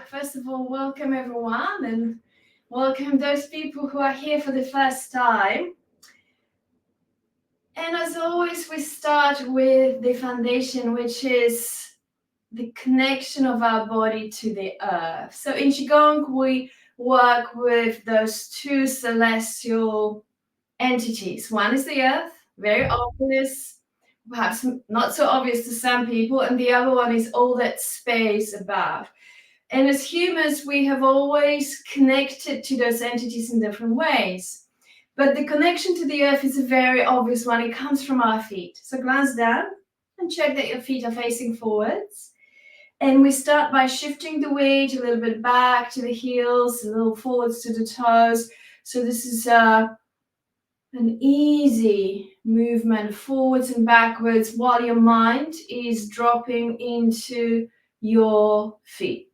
First of all, welcome everyone and welcome those people who are here for the first time. And as always, we start with the foundation, which is the connection of our body to the earth. So in Qigong, we work with those two celestial entities. One is the earth, very obvious, perhaps not so obvious to some people, and the other one is all that space above. And as humans, we have always connected to those entities in different ways. But the connection to the earth is a very obvious one. It comes from our feet. So glance down and check that your feet are facing forwards. And we start by shifting the weight a little bit back to the heels, a little forwards to the toes. So this is an easy movement forwards and backwards while your mind is dropping into your feet.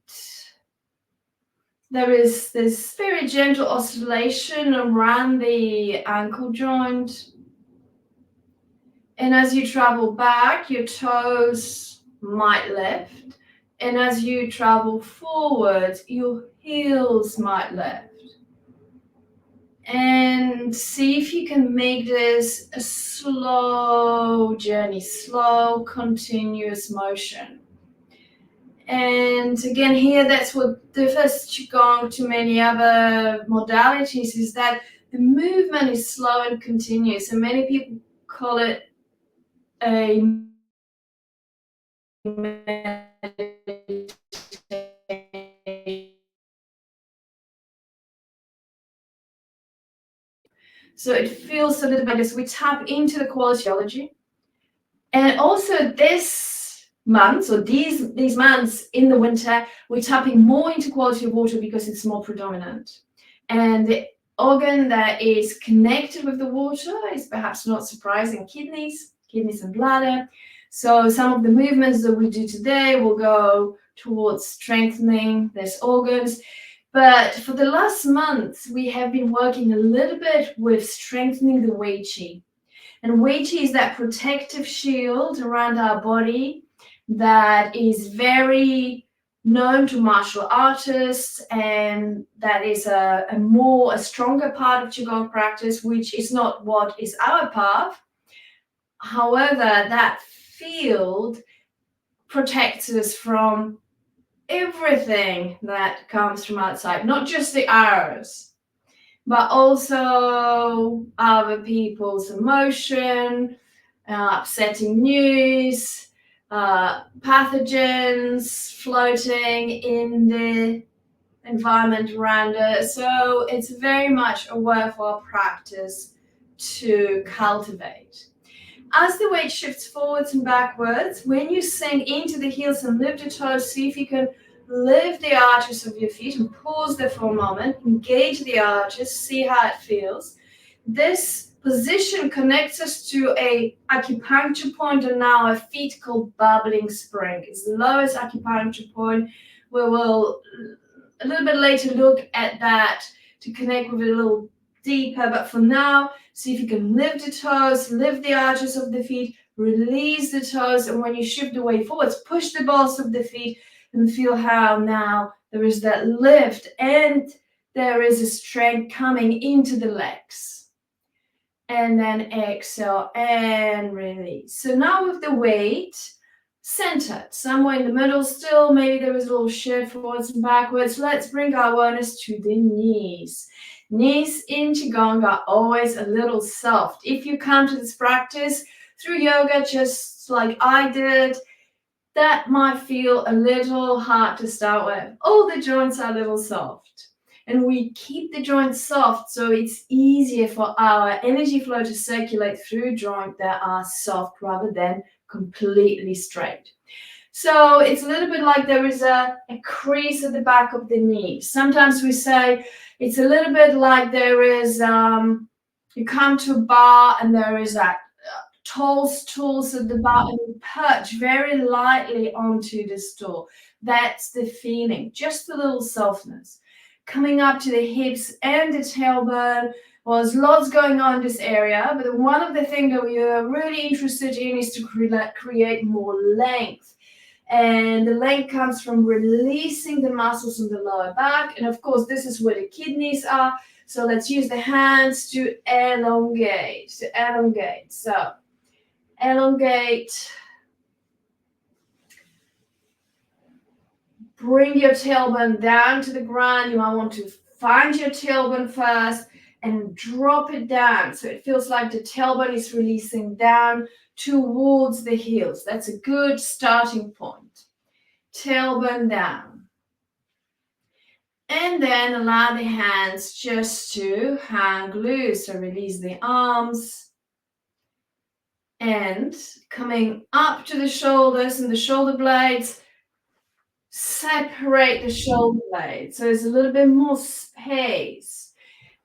There is this very gentle oscillation around the ankle joint. And as you travel back, your toes might lift. And as you travel forward, your heels might lift. And see if you can make this a slow journey, slow, continuous motion. And again, here, that's what differs Qigong to many other modalities, is that the movement is slow and continuous. And many people call it a meditation. So it feels a little bit as we tap into the quality of physiology. And also this month, or these months in the winter, we're tapping more into quality of water because it's more predominant. And the organ that is connected with the water is perhaps not surprising, kidneys and bladder. So some of the movements that we do today will go towards strengthening these organs. But for the last month, we have been working a little bit with strengthening the Wei Qi. And Wei Qi is that protective shield around our body that is very known to martial artists, and that is a stronger part of Qigong practice, which is not what is our path. However, that field protects us from everything that comes from outside, not just the arrows, but also other people's emotion, upsetting news, pathogens floating in the environment around us. So it's very much a worthwhile practice to cultivate. As the weight shifts forwards and backwards, when you sink into the heels and lift the toes, see if you can lift the arches of your feet and pause there for a moment. Engage the arches, see how it feels. This position connects us to a acupuncture point on our feet called bubbling spring. It's the lowest acupuncture point. We will a little bit later look at that to connect with it a little deeper, but for now, see if you can lift the toes, lift the arches of the feet, release the toes, and when you shift the weight forwards, push the balls of the feet and feel how now there is that lift and there is a strength coming into the legs. And then exhale and release. So now with the weight centered, somewhere in the middle still, maybe there is a little shift forwards and backwards. Let's bring our awareness to the knees. Knees in Qigong are always a little soft. If you come to this practice through yoga, just like I did, that might feel a little hard to start with. All the joints are a little soft. And we keep the joints soft so it's easier for our energy flow to circulate through joints that are soft rather than completely straight. So it's a little bit like there is a crease at the back of the knee. Sometimes we say it's a little bit like there is, you come to a bar and there is that tall stools at the bar and you perch very lightly onto the stool. That's the feeling, just a little softness. Coming up to the hips and the tailbone. Well, there's lots going on in this area, but one of the things that we are really interested in is to create more length. And the length comes from releasing the muscles in the lower back. And of course, this is where the kidneys are. So let's use the hands to elongate, So elongate. Bring your tailbone down to the ground. You might want to find your tailbone first and drop it down. So it feels like the tailbone is releasing down towards the heels. That's a good starting point. Tailbone down. And then allow the hands just to hang loose. So release the arms. And coming up to the shoulders and the shoulder blades, separate the shoulder blades. So there's a little bit more space.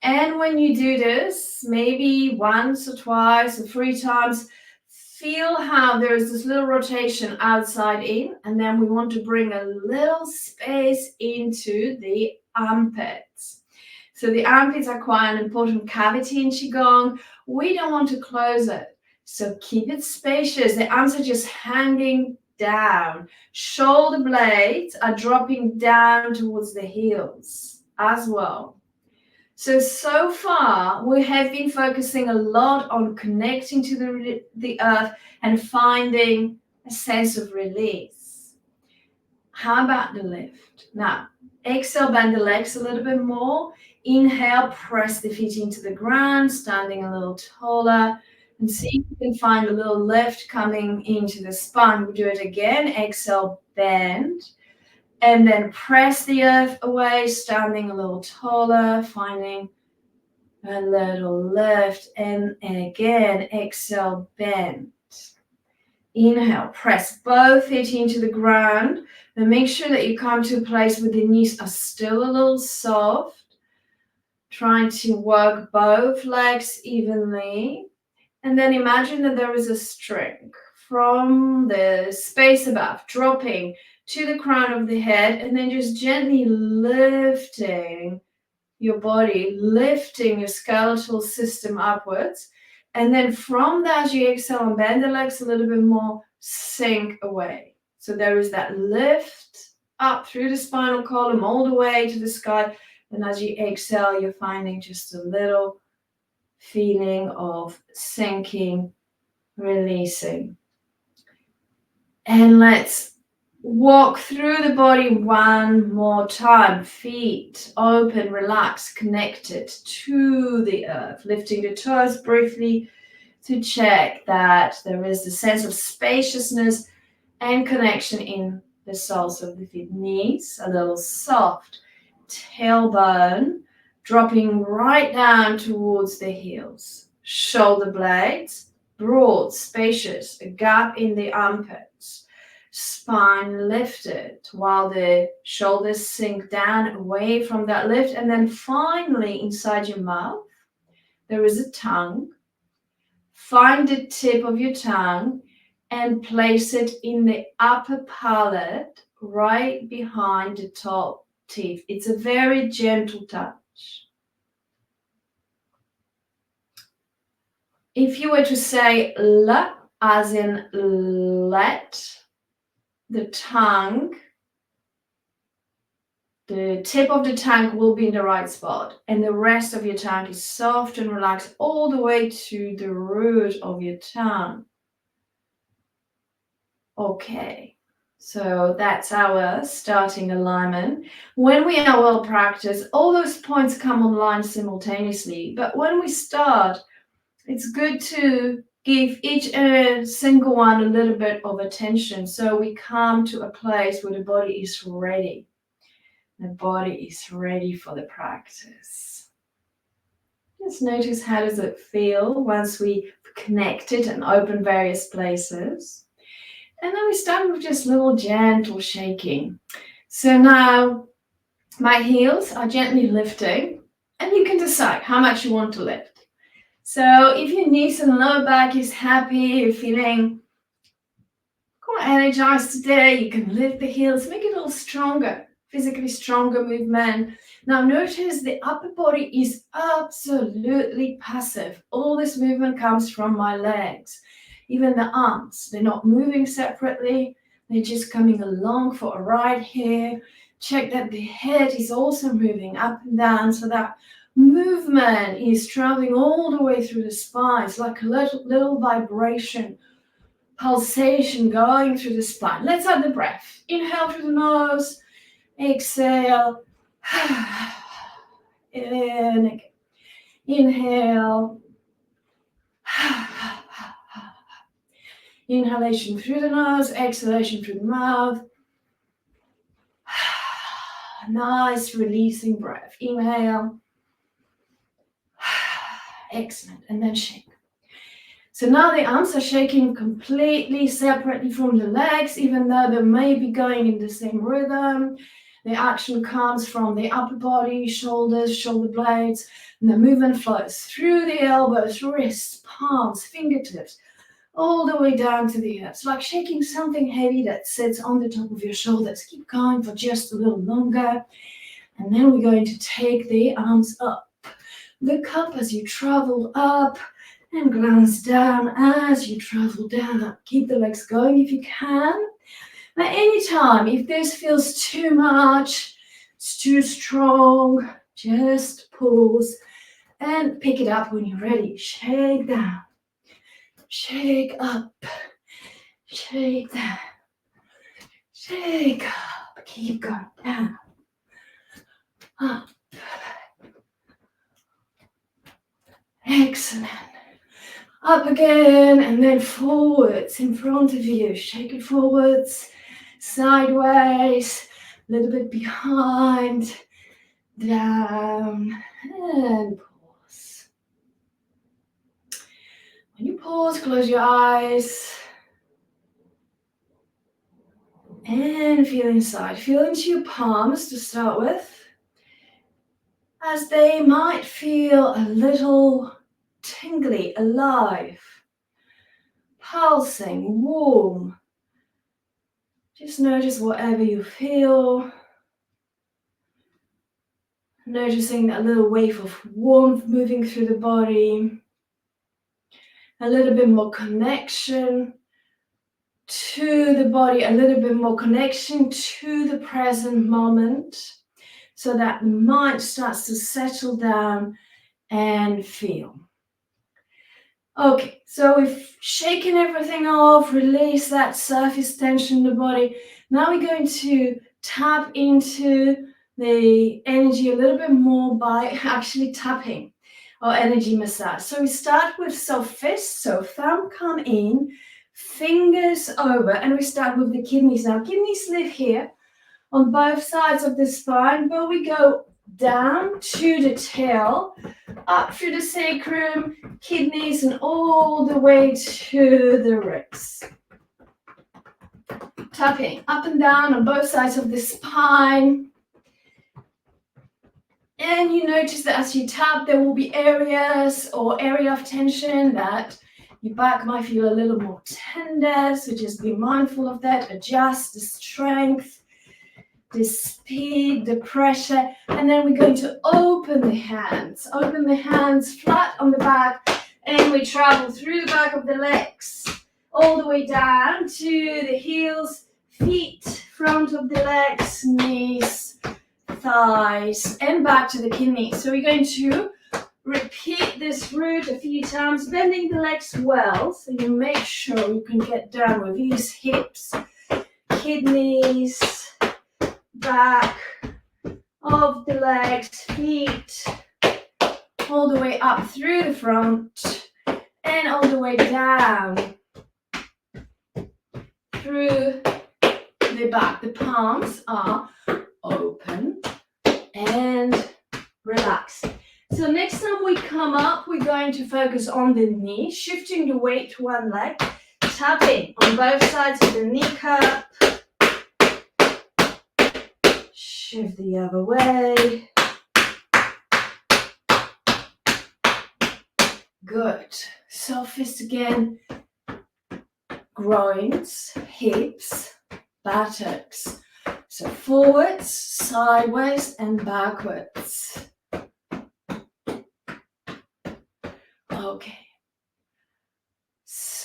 And when you do this, maybe once or twice or 3 times, feel how there's this little rotation outside in, and then we want to bring a little space into the armpits. So the armpits are quite an important cavity in Qigong. We don't want to close it. So keep it spacious. The arms are just hanging down. Shoulder blades are dropping down towards the heels as well. So far, we have been focusing a lot on connecting to the earth and finding a sense of release. How about the lift? Now, exhale, bend the legs a little bit more. Inhale, press the feet into the ground, standing a little taller. And see if you can find a little lift coming into the spine. We'll do it again. Exhale, bend. And then press the earth away, standing a little taller, finding a little lift. And again, exhale, bend. Inhale, press both feet into the ground. Then make sure that you come to a place where the knees are still a little soft. Trying to work both legs evenly. And then imagine that there is a string from the space above, dropping to the crown of the head, and then just gently lifting your body, lifting your skeletal system upwards. And then from that, you exhale and bend the legs a little bit more, sink away. So there is that lift up through the spinal column all the way to the sky. And as you exhale, you're finding just a little feeling of sinking, releasing. And let's walk through the body one more time. Feet open, relaxed, connected to the earth. Lifting the toes briefly to check that there is a sense of spaciousness and connection in the soles of the feet. Knees a little soft. Tailbone dropping right down towards the heels. Shoulder blades, broad, spacious, a gap in the armpits. Spine lifted while the shoulders sink down away from that lift. And then finally, inside your mouth, there is a tongue. Find the tip of your tongue and place it in the upper palate, right behind the top teeth. It's a very gentle touch. If you were to say la, as in let, the tongue, the tip of the tongue will be in the right spot, and the rest of your tongue is soft and relaxed all the way to the root of your tongue. Okay, so that's our starting alignment. When we are well practiced, all those points come online simultaneously, but when we start, it's good to give each single one a little bit of attention so we come to a place where the body is ready. The body is ready for the practice. Just notice how does it feel once we connected and open various places. And then we start with just little gentle shaking. So now my heels are gently lifting, and you can decide how much you want to lift. So if your knees and lower back is happy, you're feeling quite energized today, you can lift the heels, make it a little stronger, physically stronger movement. Now notice the upper body is absolutely passive. All this movement comes from my legs. Even the arms, they're not moving separately. They're just coming along for a ride here. Check that the head is also moving up and down, so that movement is traveling all the way through the spine. It's like a little vibration, pulsation going through the spine. Let's have the breath. Inhale through the nose, exhale, in again. Inhale, inhalation through the nose, exhalation through the mouth. Nice releasing breath. Inhale. Excellent. And then shake. So now the arms are shaking completely separately from the legs, even though they may be going in the same rhythm. The action comes from the upper body, shoulders, shoulder blades, and the movement flows through the elbows, wrists, palms, fingertips, all the way down to the hips, like shaking something heavy that sits on the top of your shoulders. Keep going for just a little longer. And then we're going to take the arms up. Look up as you travel up and glance down as you travel down. Keep the legs going if you can. At any time, if this feels too much, it's too strong, just pause and pick it up when you're ready. Shake down, shake up, shake down, shake up. Keep going down, up. Excellent. Up again and then forwards in front of you. Shake it forwards, sideways, a little bit behind, down, and pause. When you pause, close your eyes and feel inside. Feel into your palms to start with, as they might feel a little tingly, alive, pulsing, warm. Just notice whatever you feel. Noticing a little wave of warmth moving through the body. A little bit more connection to the body, a little bit more connection to the present moment, so that the mind starts to settle down and feel. Okay, so we've shaken everything off, release that surface tension in the body. Now we're going to tap into the energy a little bit more by actually tapping or energy massage. So we start with soft fists, so thumb come in, fingers over, and we start with the kidneys. Now kidneys live here on both sides of the spine, but we go down to the tail, up through the sacrum, kidneys, and all the way to the ribs. Tapping up and down on both sides of the spine. And you notice that as you tap, there will be areas or area of tension that your back might feel a little more tender. So just be mindful of that. Adjust the strength, the speed, the pressure, and then we're going to open the hands flat on the back, and we travel through the back of the legs all the way down to the heels, feet, front of the legs, knees, thighs, and back to the kidneys. So we're going to repeat this route a few times, bending the legs well, so you make sure you can get down with these hips, kidneys, back of the legs, feet, all the way up through the front and all the way down through the back. The palms are open and relaxed. So next time we come up, we're going to focus on the knee, shifting the weight to one leg, tapping on both sides of the kneecap. Shift the other way. Good. Soft fist again. Groins, hips, buttocks. So forwards, sideways, and backwards. Okay.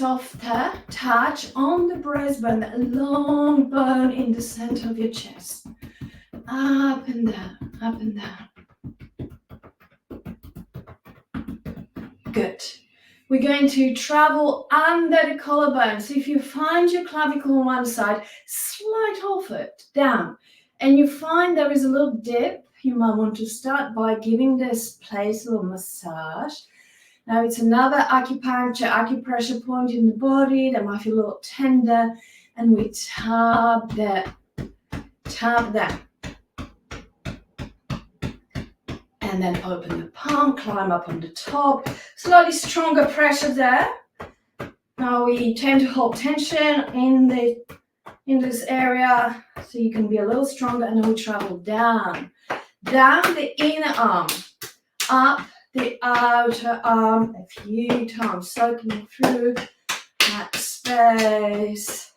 softer touch on the breastbone, that long bone in the center of your chest. Up and down, up and down. Good. We're going to travel under the collarbone. So if you find your clavicle on one side, slide off it, down. And you find there is a little dip, you might want to start by giving this place a little massage. Now it's another acupressure point in the body that might feel a little tender. And we tap that, tap that. And then open the palm, climb up on the top. Slightly stronger pressure there. Now we tend to hold tension in this area, so you can be a little stronger, and then we travel down the inner arm, up the outer arm a few times, soaking through that space.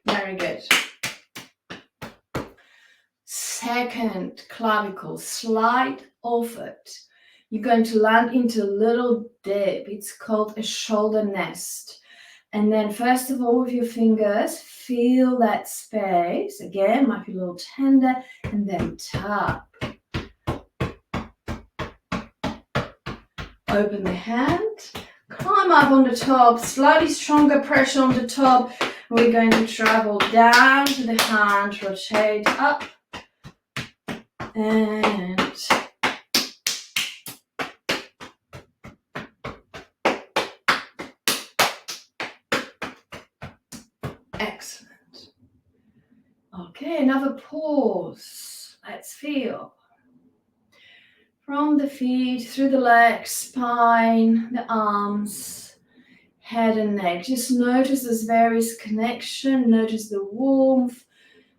Very good. Second clavicle, slide off it. You're going to land into a little dip. It's called a shoulder nest. And then first of all, with your fingers, feel that space. Again, might be a little tender, and then tap. Open the hand, climb up on the top, slightly stronger pressure on the top. We're going to travel down to the hand, rotate up, and excellent. Okay, another pause. Let's feel. From the feet, through the legs, spine, the arms, head and neck. Just notice this various connection. Notice the warmth,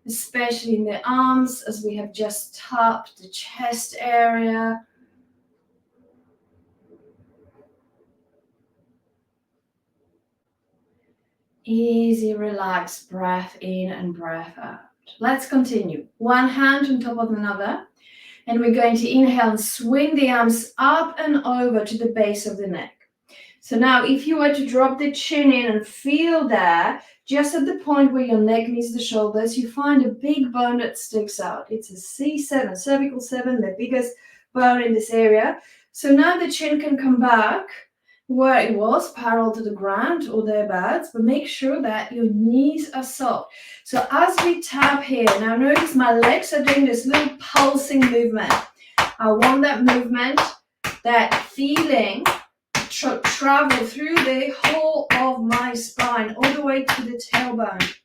especially in the arms as we have just tapped the chest area. Easy, relaxed breath in and breath out. Let's continue. One hand on top of another. And we're going to inhale and swing the arms up and over to the base of the neck. So now if you were to drop the chin in and feel there, just at the point where your neck meets the shoulders, you find a big bone that sticks out. It's a C7, cervical 7, the biggest bone in this area. So now the chin can come back where it was, parallel to the ground or thereabouts, but make sure that your knees are soft. So as we tap here, now notice my legs are doing this little pulsing movement. I want that movement, that feeling, travel through the whole of my spine, all the way to the tailbone.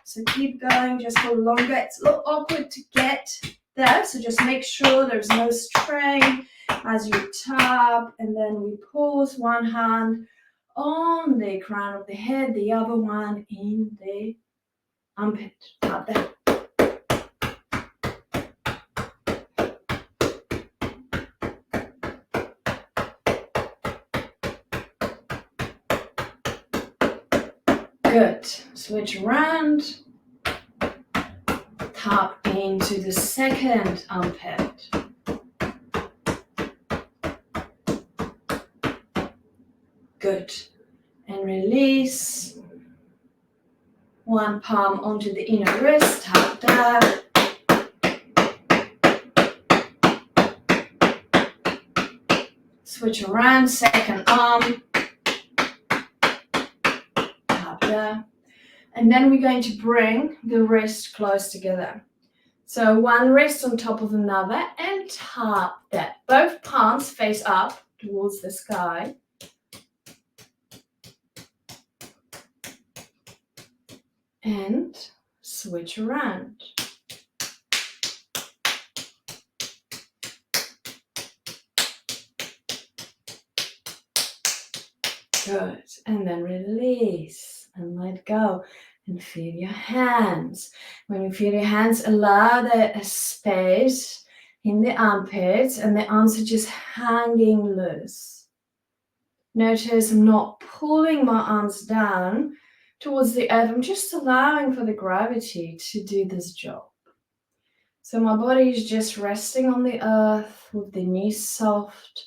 So keep going just for longer. It's a little awkward to get there, so just make sure there's no strain as you tap, and then we pause, one hand on the crown of the head, the other one in the armpit. Tap that. Good. Switch around. Tap into the second armpit. Good. And release. One palm onto the inner wrist. Tap that. Switch around. Second arm. Tap there. And then we're going to bring the wrist close together. So one wrist on top of another and tap that. Both palms face up towards the sky. And switch around. Good. And then release and let go. And feel your hands. When you feel your hands, allow the space in the armpits, and the arms are just hanging loose. Notice I'm not pulling my arms down, towards the earth. I'm just allowing for the gravity to do this job. So my body is just resting on the earth with the knees soft,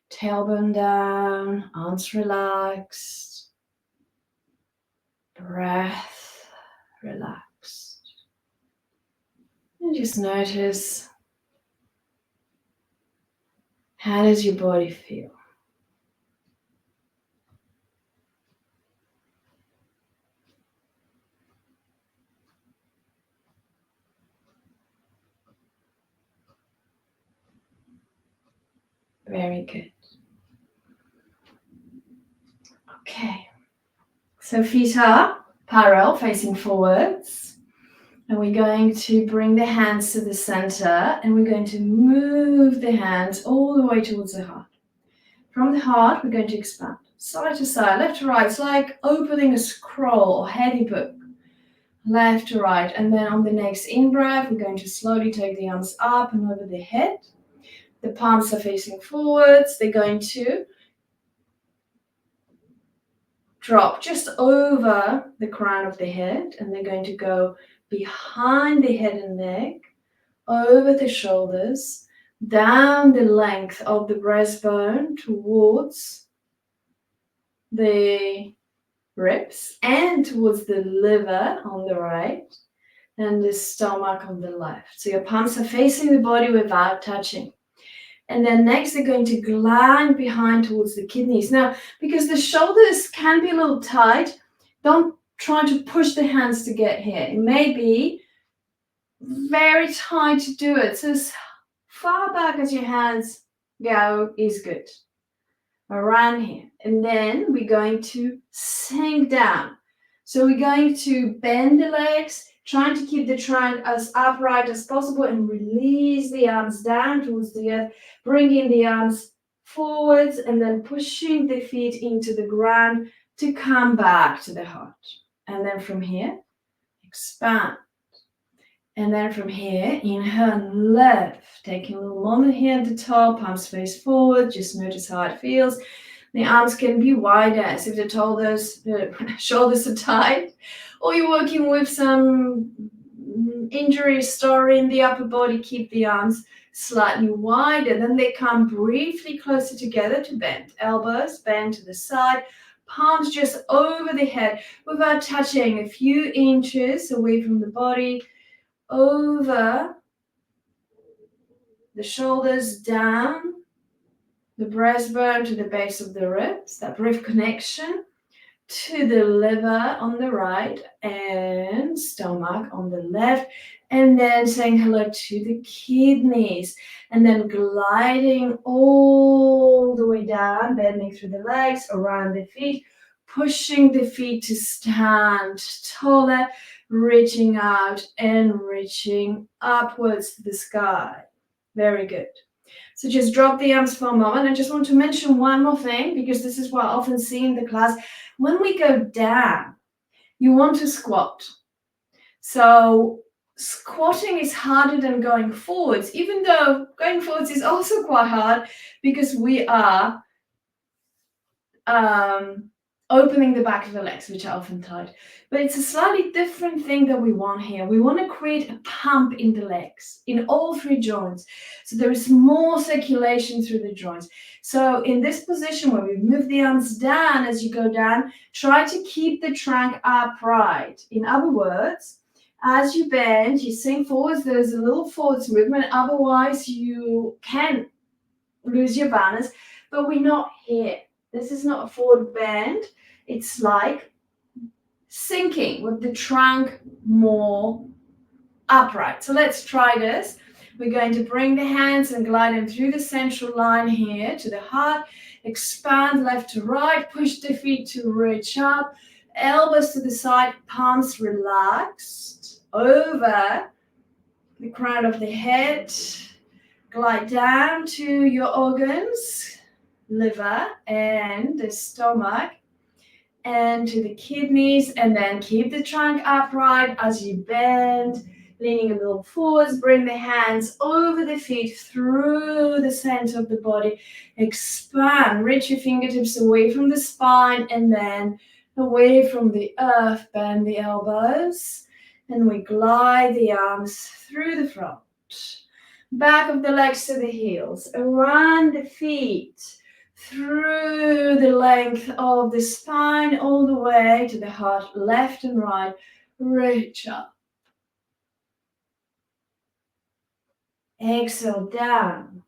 tailbone down, arms relaxed, breath relaxed. And just notice, how does your body feel? Very good. Okay. So feet are parallel, facing forwards. And we're going to bring the hands to the center, and we're going to move the hands all the way towards the heart. From the heart, we're going to expand side to side, left to right. It's like opening a scroll or heavy book, left to right. And then on the next in-breath, we're going to slowly take the arms up and over the head. The palms are facing forwards. They're going to drop just over the crown of the head, and they're going to go behind the head and neck, over the shoulders, down the length of the breastbone towards the ribs and towards the liver on the right and the stomach on the left. So your palms are facing the body without touching. And then next they're going to glide behind towards the kidneys. Now, because the shoulders can be a little tight, don't try to push the hands to get here. It may be very tight to do it. So as far back as your hands go is good. Around here. And then we're going to sink down. So we're going to bend the legs, trying to keep the trunk as upright as possible, and release the arms down towards the earth, bringing the arms forwards and then pushing the feet into the ground to come back to the heart. And then from here, expand. And then from here, inhale and lift. Taking a little moment here at the top, palms face forward. Just notice how it feels. The arms can be wider as if the shoulders are tight, or you're working with some injury story in the upper body. Keep the arms slightly wider. Then they come briefly closer together to bend. Elbows bend to the side. Palms just over the head without touching, a few inches away from the body. Over the shoulders, down the breastbone to the base of the ribs, that brief connection to the liver on the right and stomach on the left, and then saying hello to the kidneys, and then gliding all the way down, bending through the legs, around the feet, pushing the feet to stand taller, reaching out and reaching upwards to the sky. Very good. So just drop the arms for a moment. I just want to mention one more thing, because this is what I often see in the class. When we go down, you want to squat. So squatting is harder than going forwards, even though going forwards is also quite hard, because we are opening the back of the legs, which are often tight. But it's a slightly different thing that we want here. We want to create a pump in the legs, in all three joints. So there is more circulation through the joints. So in this position where we move the arms down as you go down, try to keep the trunk upright. In other words, as you bend, you sink forwards, there's a little forwards movement. Otherwise, you can lose your balance, but we're not here. This is not a forward bend. It's like sinking with the trunk more upright. So let's try this. We're going to bring the hands and glide them through the central line here to the heart. Expand left to right. Push the feet to reach up. Elbows to the side. Palms relaxed over the crown of the head. Glide down to your organs, liver and the stomach, and to the kidneys, and then keep the trunk upright as you bend, leaning a little forwards. Bring the hands over the feet through the center of the body. Expand, reach your fingertips away from the spine, and then away from the earth, bend the elbows, and we glide the arms through the front. Back of the legs to the heels, around the feet, through the length of the spine, all the way to the heart, left and right. Reach up. Exhale down.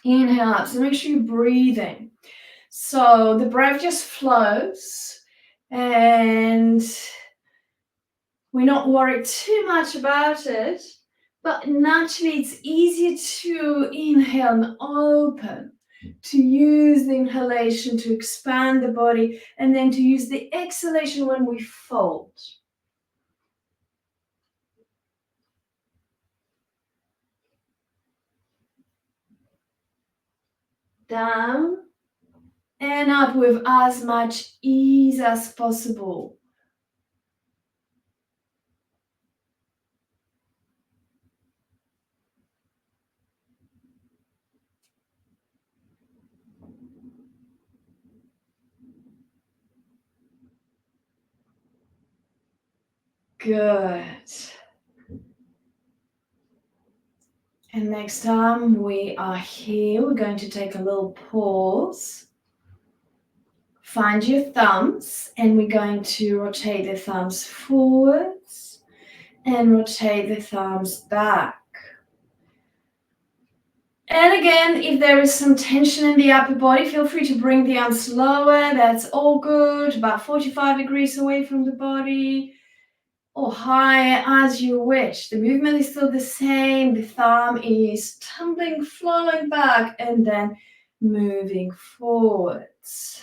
Inhale up. So make sure you're breathing. So the breath just flows, and we're not worried too much about it, but naturally it's easier to inhale and open, to use the inhalation to expand the body, and then to use the exhalation when we fold. Down and up with as much ease as possible. Good. And next time we are here, we're going to take a little pause. Find your thumbs, and we're going to rotate the thumbs forwards and rotate the thumbs back. And again, if there is some tension in the upper body, feel free to bring the arms lower. That's all good, about 45 degrees away from the body, or higher as you wish. The movement is still the same. The thumb is tumbling, flowing back, and then moving forwards.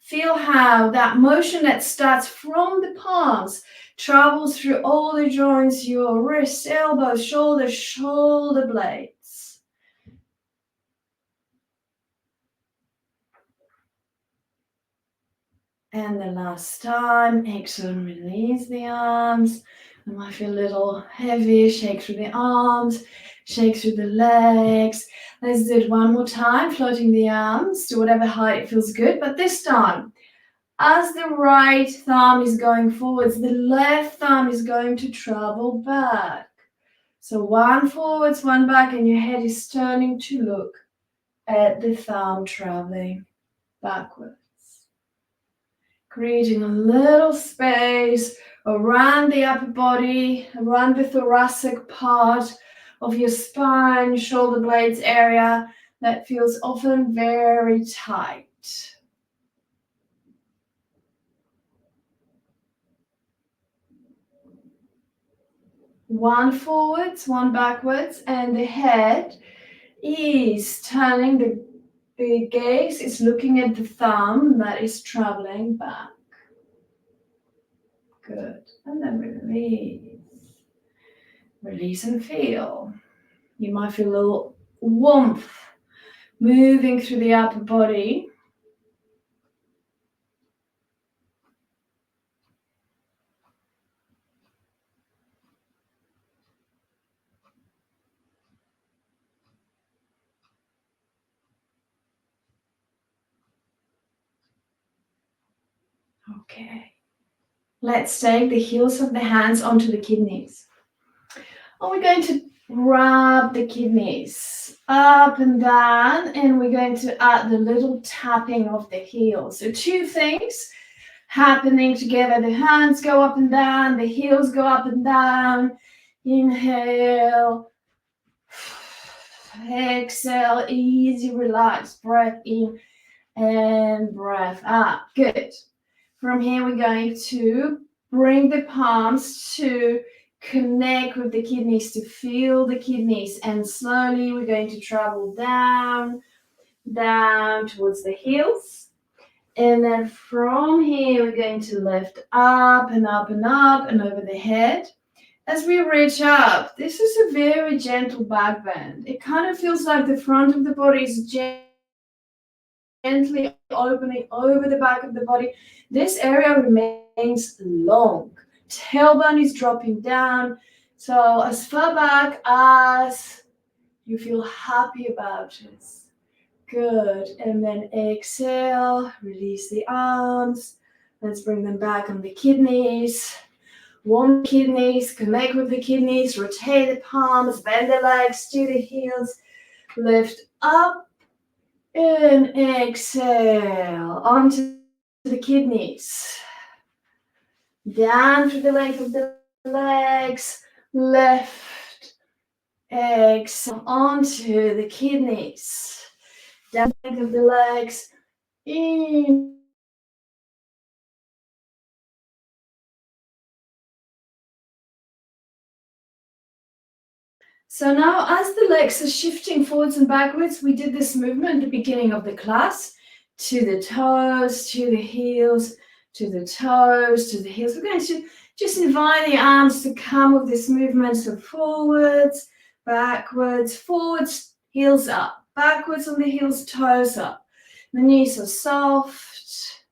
Feel how that motion that starts from the palms travels through all the joints, your wrists, elbows, shoulders, shoulder blades. And the last time, exhale and release the arms. You might feel a little heavy, shake through the arms, shake through the legs. Let's do it one more time, floating the arms to whatever height feels good. But this time, as the right thumb is going forwards, the left thumb is going to travel back. So one forwards, one back, and your head is turning to look at the thumb traveling backwards. Creating a little space around the upper body, around the thoracic part of your spine, shoulder blades area that feels often very tight. One forwards, one backwards, and the head is turning, the gaze is looking at the thumb that is traveling back. Good. And then release. Release and feel. You might feel a little warmth moving through the upper body. Okay. Let's take the heels of the hands onto the kidneys. And we're going to rub the kidneys up and down, and we're going to add the little tapping of the heels. So two things happening together. The hands go up and down, the heels go up and down. Inhale. Exhale, easy, relaxed breath in and breath out. Good. From here, we're going to bring the palms to connect with the kidneys, to feel the kidneys, and slowly we're going to travel down, down towards the heels. And then from here, we're going to lift up and up and up and over the head. As we reach up, this is a very gentle back bend. It kind of feels like the front of the body is gently opening over the back of the body. This area remains long. Tailbone is dropping down. So as far back as you feel happy about it. Good. And then exhale, release the arms. Let's bring them back on the kidneys. Warm the kidneys, connect with the kidneys, rotate the palms, bend the legs to the heels, lift up and exhale onto the kidneys. Down through the length of the legs, lift, exhale onto the kidneys. Down the length of the legs, in. So now as the legs are shifting forwards and backwards, we did this movement at the beginning of the class, to the toes, to the heels, to the toes, to the heels. We're going to just invite the arms to come with this movement. So forwards, backwards, forwards, heels up, backwards on the heels, toes up. The knees are soft.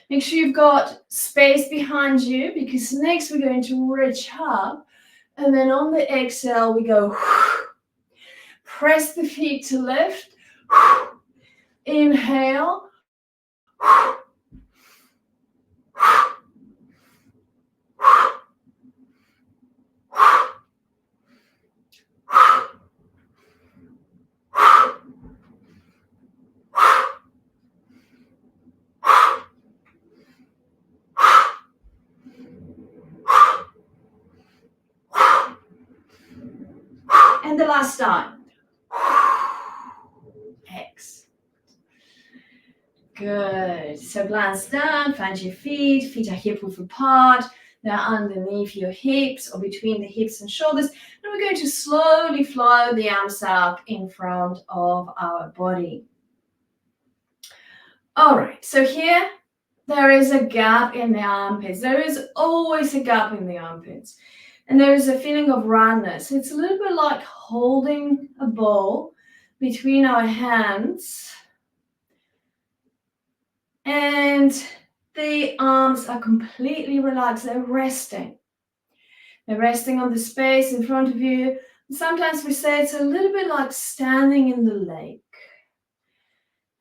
Make sure you've got space behind you, because next we're going to reach up. And then on the exhale, we go, press the feet to lift, inhale, and the last time. X. Good. So glance down, find your feet. Feet are hip width apart. They're underneath your hips or between the hips and shoulders. And we're going to slowly flow the arms up in front of our body. All right. So here, there is a gap in the armpits. There is always a gap in the armpits. And there is a feeling of roundness. It's a little bit like holding a ball between our hands. And the arms are completely relaxed. They're resting. They're resting on the space in front of you. Sometimes we say it's a little bit like standing in the lake.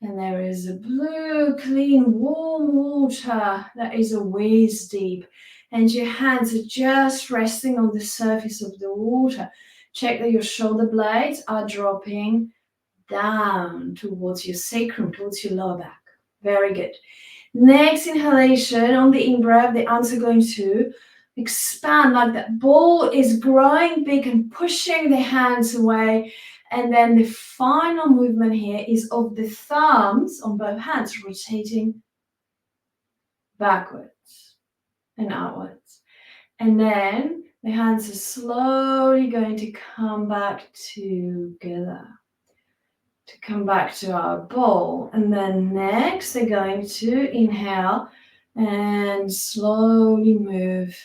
And there is a blue, clean, warm water that is a waist deep. And your hands are just resting on the surface of the water. Check that your shoulder blades are dropping down towards your sacrum, towards your lower back. Very good. Next inhalation, on the in-breath, the arms are going to expand like that ball is growing big and pushing the hands away. And then the final movement here is of the thumbs on both hands rotating backwards and outwards. And then the hands are slowly going to come back together, to come back to our ball. And then next they're going to inhale and slowly move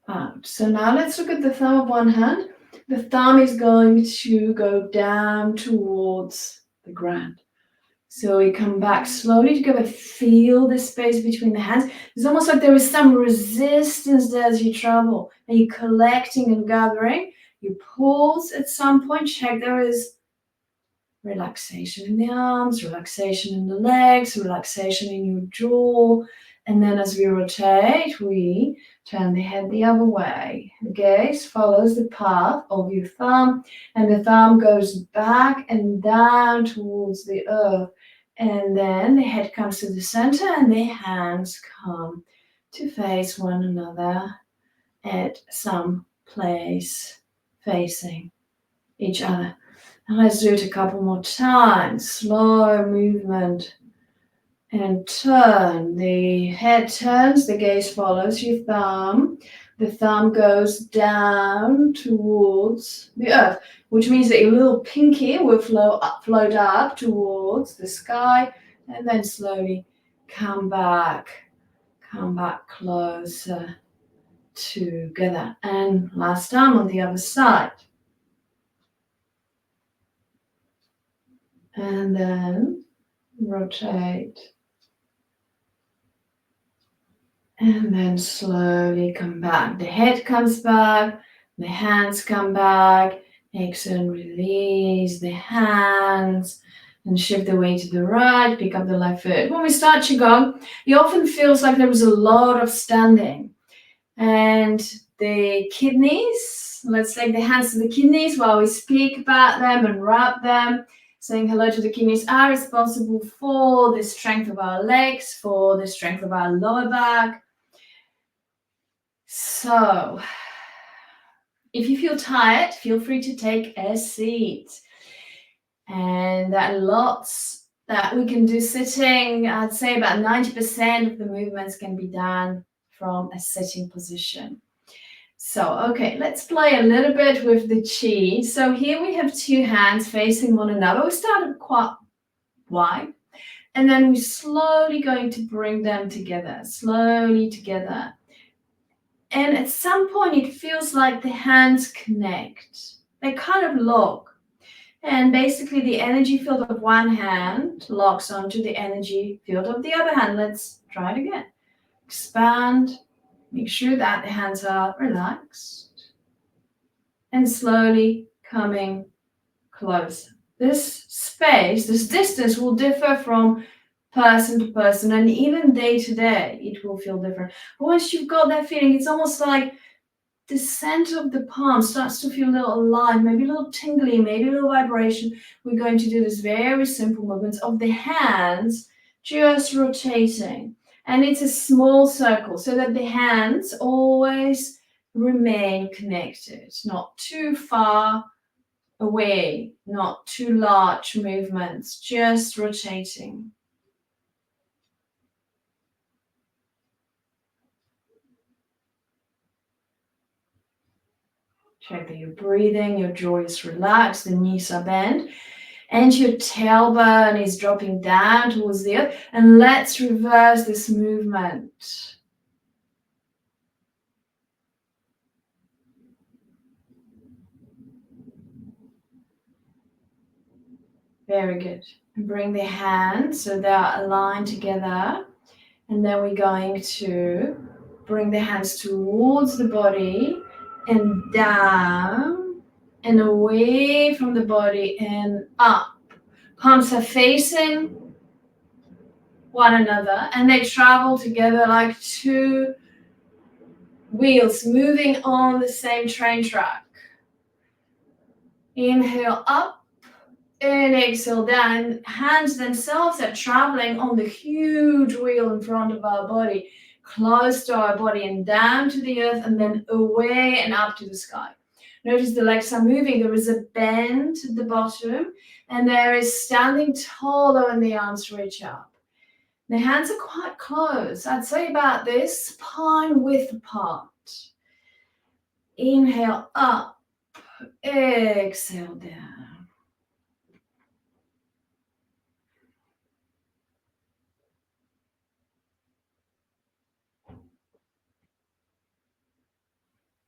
out. So now let's look at the thumb of one hand. The thumb is going to go down towards the ground. So we come back slowly together, feel the space between the hands. It's almost like there is some resistance there as you travel and you're collecting and gathering. You pause at some point, check there is relaxation in the arms, relaxation in the legs, relaxation in your jaw. And then as we rotate, we turn the head the other way. The gaze follows the path of your thumb, and the thumb goes back and down towards the earth. And then the head comes to the center and the hands come to face one another at some place facing each other. And let's do it a couple more times. Slow movement. And turn. The head turns, the gaze follows your thumb. The thumb goes down towards the earth, which means that your little pinky will float up towards the sky, and then slowly come back closer together. And last time on the other side. And then rotate. And then slowly come back. The head comes back, the hands come back, Exhale and release the hands and shift the weight to the right, pick up the left foot. When we start Qigong, it often feels like there was a lot of standing. And the kidneys, let's take the hands to the kidneys while we speak about them and rub them. Saying hello to the kidneys are responsible for the strength of our legs, for the strength of our lower back. So, if you feel tired, feel free to take a seat. And there are lots that we can do sitting. I'd say about 90% of the movements can be done from a sitting position. So, okay, let's play a little bit with the Qi. So here we have two hands facing one another. We started quite wide, and then we're slowly going to bring them together, slowly together. And at some point, it feels like the hands connect. They kind of lock. And basically, the energy field of one hand locks onto the energy field of the other hand. Let's try it again. Expand. Make sure that the hands are relaxed. And slowly coming closer. This space, this distance will differ from person to person, and even day to day, it will feel different. But once you've got that feeling, it's almost like the center of the palm starts to feel a little alive, maybe a little tingly, maybe a little vibration. We're going to do this very simple movements of the hands just rotating. And it's a small circle so that the hands always remain connected, not too far away, not too large movements, just rotating. Check that you're breathing, your jaw is relaxed, the knees are bent, and your tailbone is dropping down towards the earth. And let's reverse this movement. Very good. And bring the hands so they are aligned together. And then we're going to bring the hands towards the body and down and away from the body and up. Palms are facing one another and they travel together like two wheels moving on the same train track. Inhale up and exhale down. Hands themselves are traveling on the huge wheel in front of our body, close to our body and down to the earth and then away and up to the sky. Notice the legs are moving. There is a bend at the bottom and there is standing taller when the arms reach up. The hands are quite close. I'd say about this spine width apart. Inhale up, exhale down.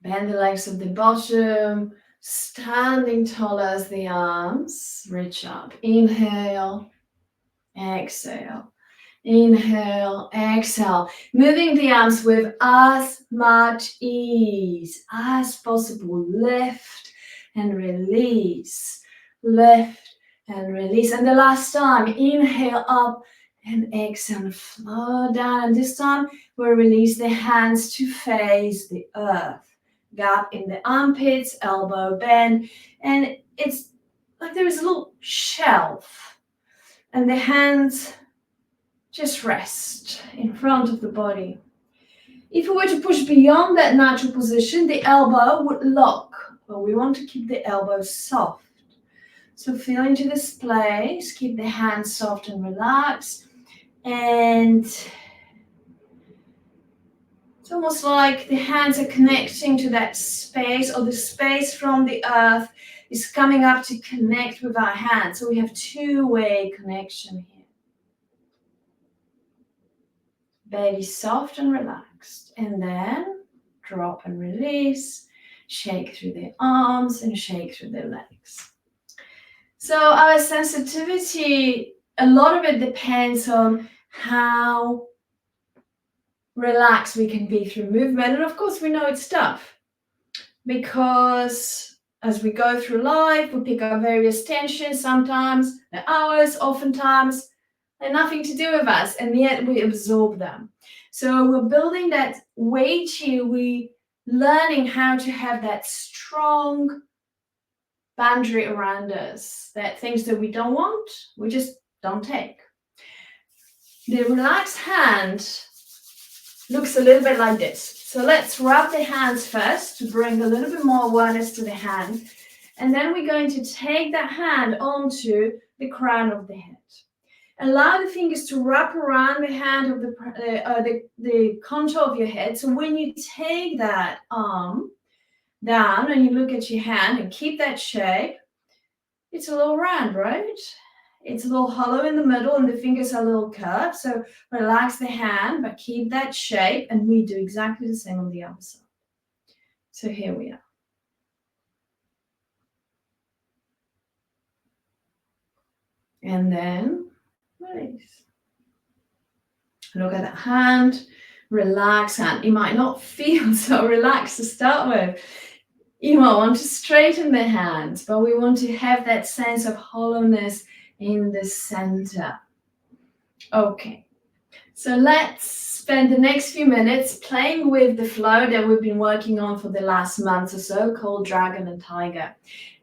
Bend the legs at the bottom, standing tall as the arms, reach up. Inhale, exhale. Inhale, exhale. Moving the arms with as much ease as possible. Lift and release. Lift and release. And the last time, inhale up and exhale and flow down. And this time, we'll release the hands to face the earth. Gap in the armpits, elbow bend. And it's like there is a little shelf. And the hands just rest in front of the body. If we were to push beyond that natural position, the elbow would lock, but we want to keep the elbow soft. So feel into this place, keep the hands soft and relaxed, and it's almost like the hands are connecting to that space, or the space from the earth is coming up to connect with our hands. So we have two-way connection here. Belly soft and relaxed. And then drop and release. Shake through the arms and shake through the legs. So our sensitivity, a lot of it depends on how relaxed we can be through movement. And of course, we know it's tough because as we go through life, we pick up various tensions, sometimes they're ours, oftentimes they're nothing to do with us, and yet we absorb them. So we're building that Wei Qi, we learning how to have that strong boundary around us, that things that we don't want, we just don't take. The relaxed hand looks a little bit like this. So let's rub the hands first to bring a little bit more awareness to the hand. And then we're going to take that hand onto the crown of the head. Allow the fingers to wrap around the hand of the contour of your head. So when you take that arm down and you look at your hand and keep that shape, it's a little round, right? It's a little hollow in the middle and the fingers are a little curved. So relax the hand, but keep that shape. And we do exactly the same on the other side. So here we are. And then release. Look at that hand, relax hand. You might not feel so relaxed to start with. You might want to straighten the hands, but we want to have that sense of hollowness in the center. Okay, so let's spend the next few minutes playing with the flow that we've been working on for the last month or so, called Dragon and Tiger.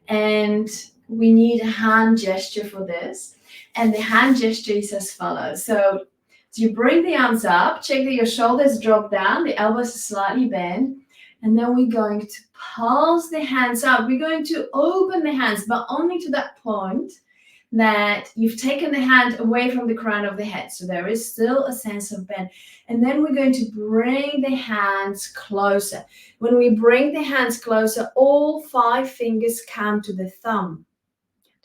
And we need a hand gesture for this. And the hand gesture is as follows. So you bring the arms up, check that your shoulders drop down, the elbows are slightly bent, and then we're going to pulse the hands up. We're going to open the hands, but only to that point that you've taken the hand away from the crown of the head. So there is still a sense of bend. And then we're going to bring the hands closer. When we bring the hands closer, all 5 fingers come to the thumb.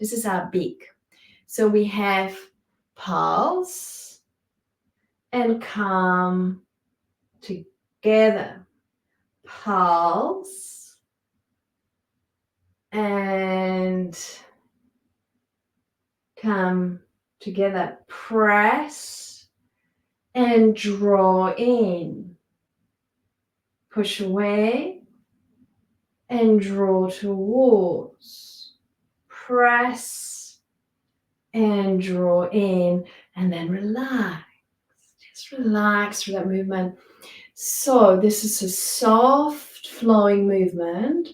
This is our beak. So we have pulse and come together. Pulse and come together. Press and draw in. Push away and draw towards. Press and draw in, and then relax. Just relax through that movement. So this is a soft flowing movement,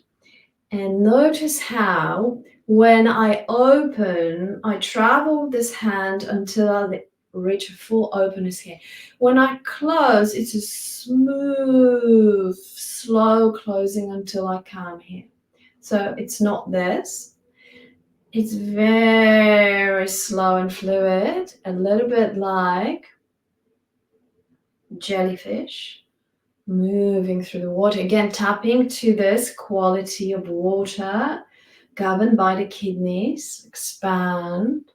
and notice how when I open, I travel this hand until I reach a full openness here. When I close, it's a smooth, slow closing until I come here. So it's not this. It's very slow and fluid, a little bit like jellyfish moving through the water. Again, tapping to this quality of water governed by the kidneys. Expand,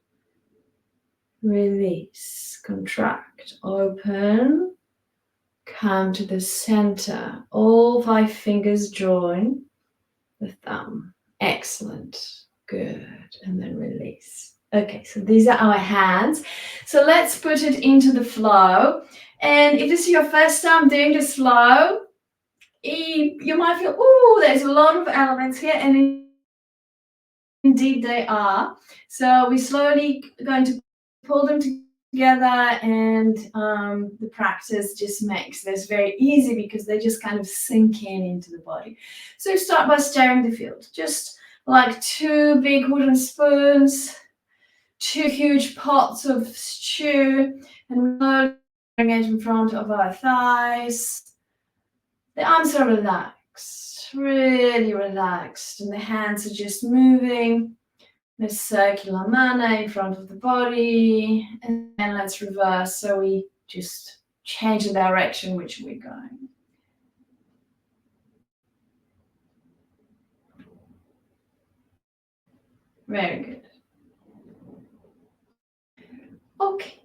release, contract, open, come to the center. All 5 fingers join the thumb. Excellent. Good. And then release. Okay, so these are our hands. So let's put it into the flow. And if this is your first time doing this flow, you might feel, oh, there's a lot of elements here. And indeed they are. So we're slowly going to pull them together, and the practice just makes this very easy because they just kind of sink into the body. So start by stirring the field. Just like 2 big wooden spoons, 2 huge pots of stew, and we're bring it in front of our thighs. The arms are relaxed, really relaxed, and the hands are just moving in a circular manner in front of the body. And then let's reverse, so we just change the direction which we're going. Very good. Okay.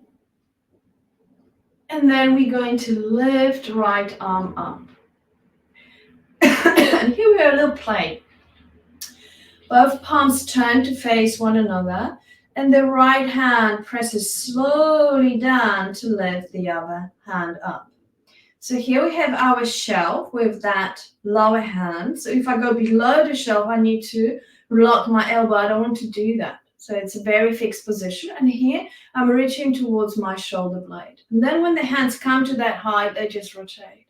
And then we're going to lift right arm up. And here we are, a little play. Both palms turn to face one another, and the right hand presses slowly down to lift the other hand up. So here we have our shelf with that lower hand. So if I go below the shelf, I need to lock my elbow. I don't want to do that. So it's a very fixed position. And here I'm reaching towards my shoulder blade. And then when the hands come to that height, they just rotate.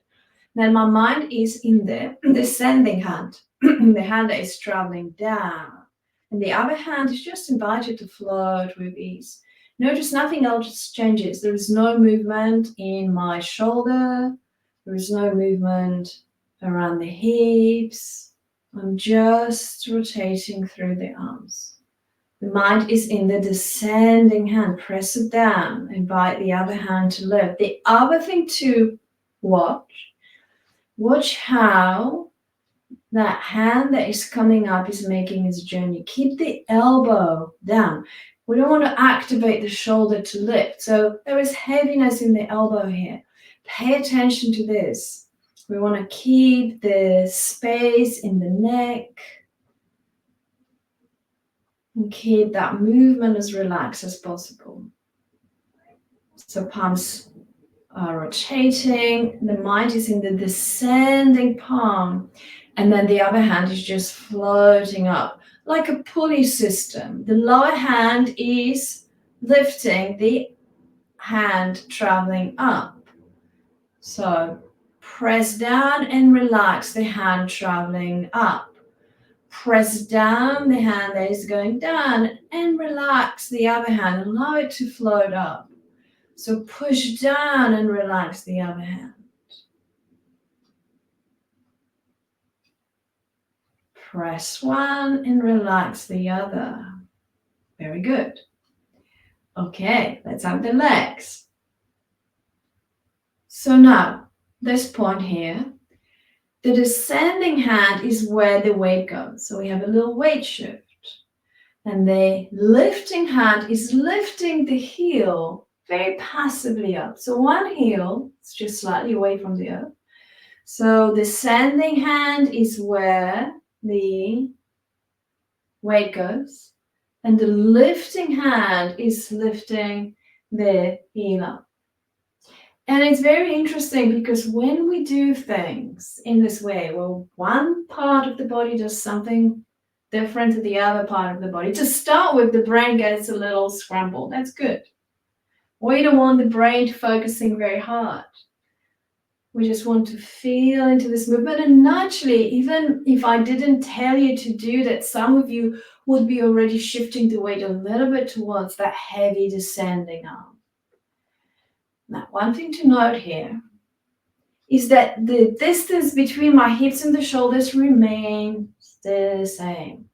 Then my mind is in the descending hand, the hand that is traveling down. And the other hand is just invited to float with ease. Notice nothing else changes. There is no movement in my shoulder. There is no movement around the hips. I'm just rotating through the arms. The mind is in the descending hand. Press it down. Invite the other hand to lift. The other thing to watch how that hand that is coming up is making its journey. Keep the elbow down. We don't want to activate the shoulder to lift. So there is heaviness in the elbow here. Pay attention to this. We want to keep the space in the neck and keep that movement as relaxed as possible. So palms are rotating. The mind is in the descending palm. And then the other hand is just floating up like a pulley system. The lower hand is lifting, the hand traveling up. So press down and relax the hand traveling up. Press down the hand that is going down and relax the other hand. Allow it to float up. So push down and relax the other hand. Press one and relax the other. Very good. Okay, let's have the legs. So now, this point here, the descending hand is where the weight goes. So we have a little weight shift. And the lifting hand is lifting the heel very passively up. So one heel is just slightly away from the earth. So the descending hand is where the weight goes. And the lifting hand is lifting the heel up. And it's very interesting because when we do things in this way, well, one part of the body does something different to the other part of the body. To start with, the brain gets a little scrambled. That's good. We don't want the brain focusing very hard. We just want to feel into this movement. And naturally, even if I didn't tell you to do that, some of you would be already shifting the weight a little bit towards that heavy descending arm. Now, one thing to note here is that the distance between my hips and the shoulders remains the same.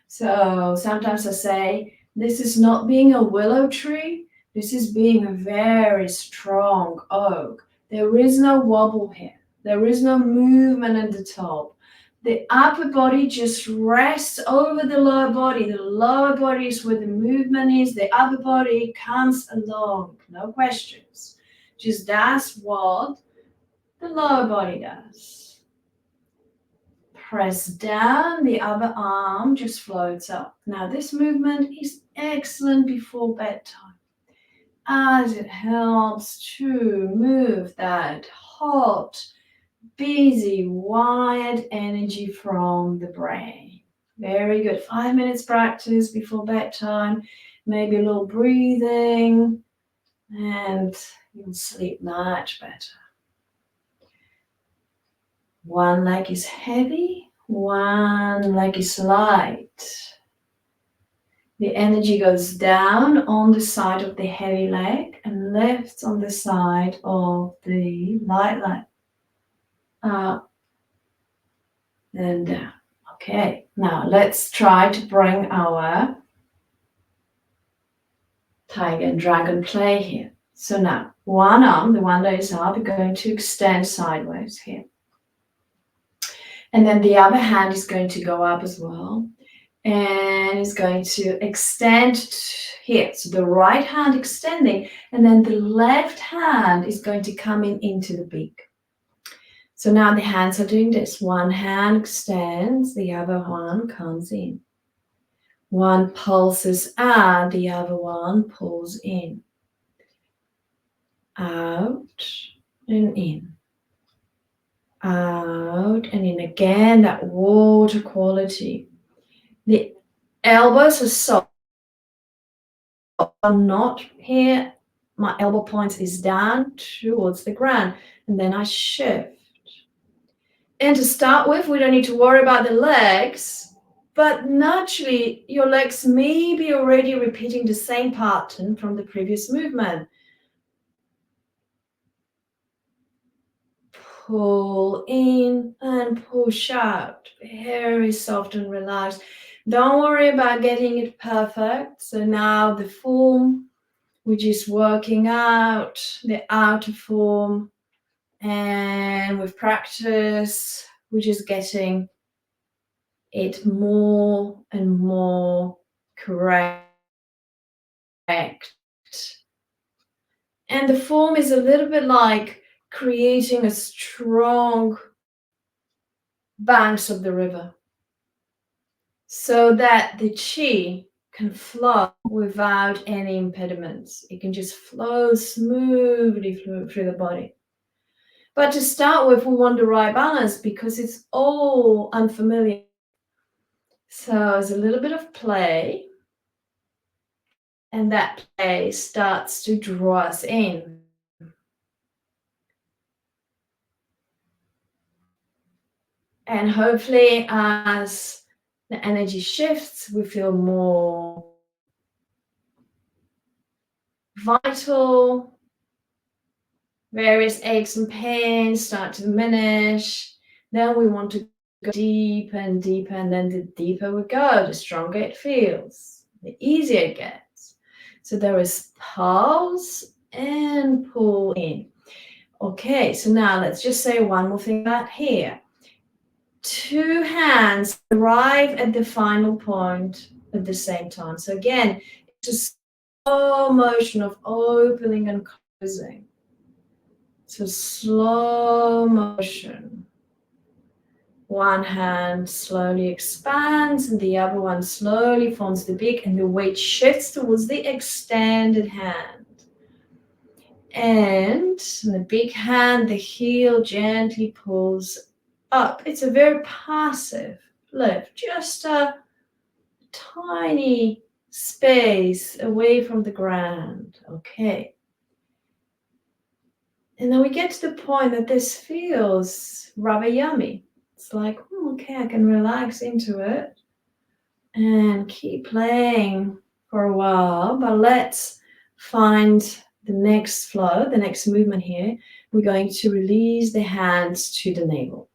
So sometimes I say, this is not being a willow tree. This is being a very strong oak. There is no wobble here. There is no movement at the top. The upper body just rests over the lower body. The lower body is where the movement is. The upper body comes along. No questions. Just does what the lower body does. Press down, the other arm just floats up. Now this movement is excellent before bedtime, as it helps to move that hot, busy, wired energy from the brain. Very good. 5 minutes practice before bedtime, maybe a little breathing, and you'll sleep much better. One leg is heavy, one leg is light. The energy goes down on the side of the heavy leg and lifts on the side of the light leg. Up and down. Okay, now let's try to bring our tiger and dragon play here. So now, one arm, the one that is up, is going to extend sideways here. And then the other hand is going to go up as well. And it's going to extend here. So the right hand extending, and then the left hand is going to come into the beak. So now the hands are doing this. One hand extends, the other one comes in. One pulses out, the other one pulls in. Out and in. out and in again, that water quality. The elbows are soft, I'm not here. My elbow point is down towards the ground, and then I shift. And to start with, we don't need to worry about the legs, but naturally, your legs may be already repeating the same pattern from the previous movement. Pull in and push out. Very soft and relaxed. Don't worry about getting it perfect. So now the form, we're just working out the outer form. And with practice, we're just getting it more and more correct. And the form is a little bit like creating a strong banks of the river so that the chi can flow without any impediments. It can just flow smoothly through the body. But to start with, we want the right balance because it's all unfamiliar. So there's a little bit of play, and that play starts to draw us in. And hopefully, as the energy shifts, we feel more vital. Various aches and pains start to diminish. Then we want to go deeper and deeper, and then the deeper we go, the stronger it feels, the easier it gets. So there is pulse and pull in. Okay, so now let's just say one more thing about here. Two hands arrive at the final point at the same time. So again, it's a slow motion of opening and closing. So slow motion. One hand slowly expands and the other one slowly forms the beak, and the weight shifts towards the extended hand. And the big hand, the heel gently pulls up. It's a very passive lift, just a tiny space away from the ground. Okay. And then we get to the point that this feels rather yummy. It's like, okay, I can relax into it and keep playing for a while, but let's find the next flow, the next movement here. We're going to release the hands to the navel.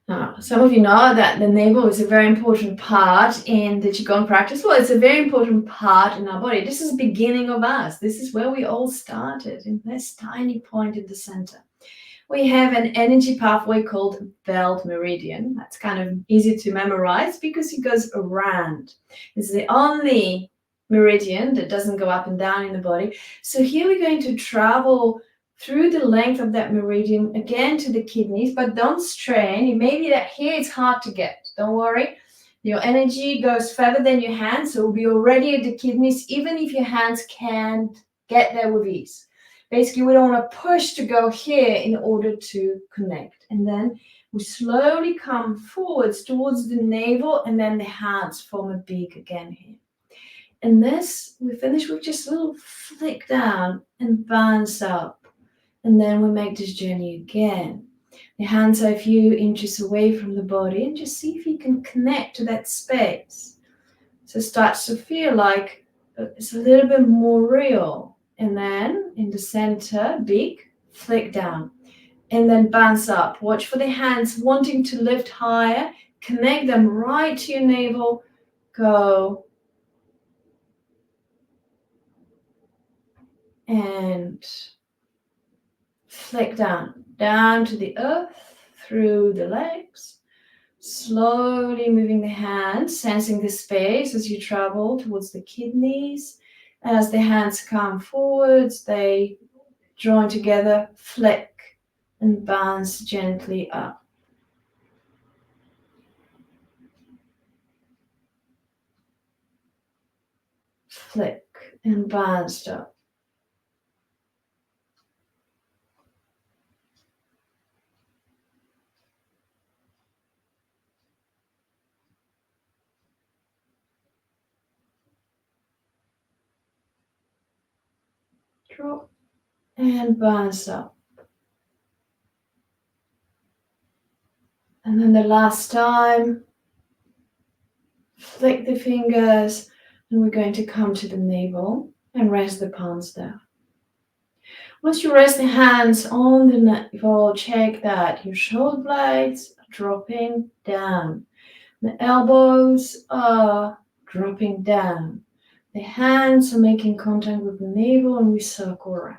Now, some of you know that the navel is a very important part in the Qigong practice. Well, it's a very important part in our body. This is the beginning of us. This is where we all started, in this tiny point in the center. We have an energy pathway called belt meridian. That's kind of easy to memorize because it goes around. It's the only meridian that doesn't go up and down in the body. So here we're going to travel through the length of that meridian again to the kidneys, but don't strain. It may be that here it's hard to get. Don't worry. Your energy goes further than your hands, so it will be already at the kidneys, even if your hands can't get there with ease. Basically, we don't want to push to go here in order to connect. And then we slowly come forwards towards the navel, and then the hands form a beak again here. And this, we finish with just a little flick down and bounce up. And then we make this journey again. The hands are a few inches away from the body, and just see if you can connect to that space. So it starts to feel like it's a little bit more real. And then in the center, beak, flick down, and then bounce up. Watch for the hands wanting to lift higher. Connect them right to your navel. Go. And flick down, down to the earth, through the legs. Slowly moving the hands, sensing the space as you travel towards the kidneys. And as the hands come forwards, they join together, flick, and bounce gently up. Flick and bounce up. drop, and bounce up. And then the last time, flick the fingers, and we're going to come to the navel and rest the palms down. Once you rest the hands on the navel, check that your shoulder blades are dropping down. The elbows are dropping down. The hands are making contact with the navel, and we circle around.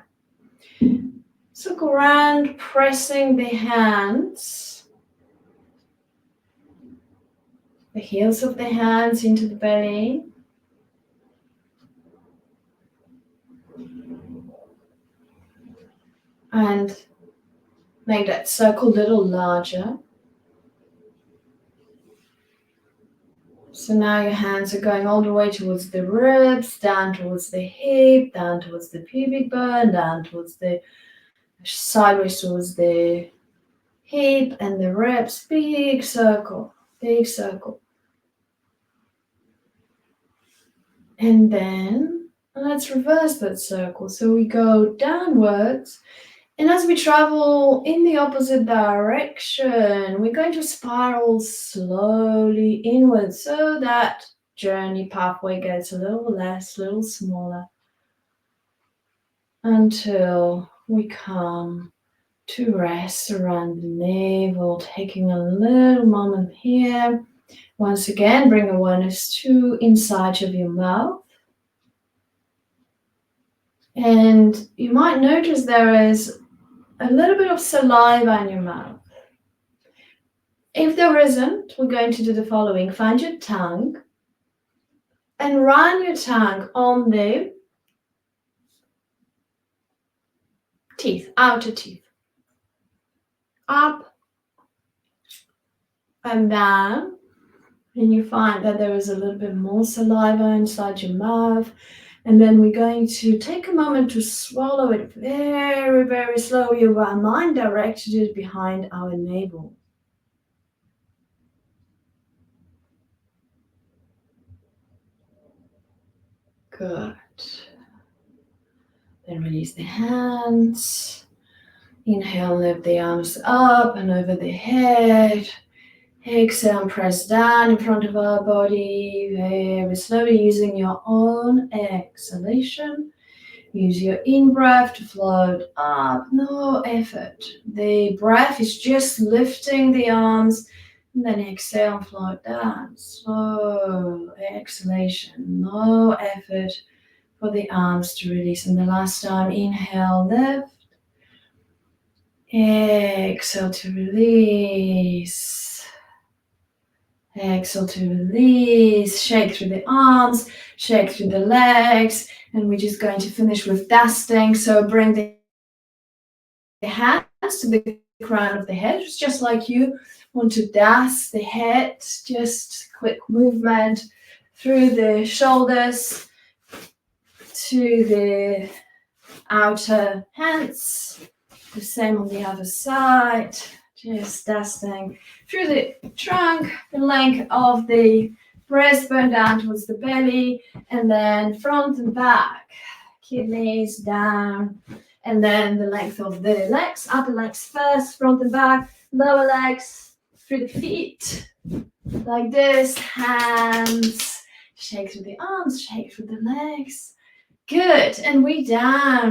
Circle around, pressing the hands, the heels of the hands into the belly. And make that circle a little larger. So now your hands are going all the way towards the ribs, down towards the hip, down towards the pubic bone, down towards the sideways towards the hip and the ribs. Big circle, big circle. And then let's reverse that circle. So we go downwards. And as we travel in the opposite direction, we're going to spiral slowly inwards so that journey pathway gets a little less, a little smaller, until we come to rest around the navel, taking a little moment here. Once again, bring awareness to inside of your mouth. And you might notice there is a little bit of saliva in your mouth. If there isn't, we're going to do the following. Find your tongue and run your tongue on the teeth, outer teeth. Up and down. And you find that there is a little bit more saliva inside your mouth. And then we're going to take a moment to swallow it very, very slowly with our mind directed it behind our navel. Good. Then release the hands. Inhale, lift the arms up and over the head. Exhale, press down in front of our body. Very slowly using your own exhalation. Use your in-breath to float up, no effort. The breath is just lifting the arms, and then exhale and float down. Slow exhalation, no effort for the arms to release. And the last time, inhale, lift. Exhale to release. Exhale to release. Shake through the arms, shake through the legs. And we're just going to finish with dusting. So bring the hands to the crown of the head. It's just like you want to dust the head. Just quick movement through the shoulders to the outer hands. The same on the other side. Just dusting through the trunk, the length of the breastbone down towards the belly, and then front and back, kidneys down, and then the length of the legs, upper legs first, front and back, lower legs through the feet, like this, hands, shake through the arms, shake through the legs. Good, and we down.